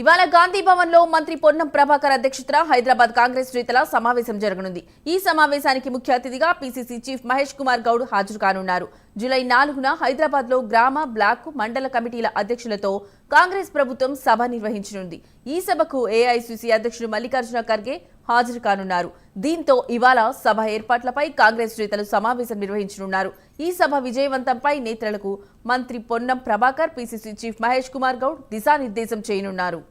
ఇవాళ గాంధీ భవన్ లో మంత్రి పొన్నం ప్రభాకర్ అధ్యక్షతన హైదరాబాద్ కాంగ్రెస్ నేతల సమావేశం జరగనుంది. ఈ సమావేశానికి ముఖ్య అతిథిగా పీసీసీ చీఫ్ మహేష్ కుమార్ గౌడ్ హాజరు కానున్నారు. జూలై 4న హైదరాబాద్ లో గ్రామ, బ్లాక్, మండల కమిటీల అధ్యక్షులతో కాంగ్రెస్ ప్రభుత్వం సభ నిర్వహించనుంది. ఈ సభకు ఏఐసీసీ అధ్యక్షుడు మల్లికార్జున ఖర్గే హాజరు కానున్నారు. దీంతో ఇవాళ సభ ఏర్పాట్లపై కాంగ్రెస్ నేతలు సమావేశం నిర్వహించనున్నారు. ఈ సభ విజయవంతంపై నేతలకు మంత్రి పొన్నం ప్రభాకర్, పీసీసీ చీఫ్ మహేష్ కుమార్ గౌడ్ దిశానిర్దేశం చేయనున్నారు.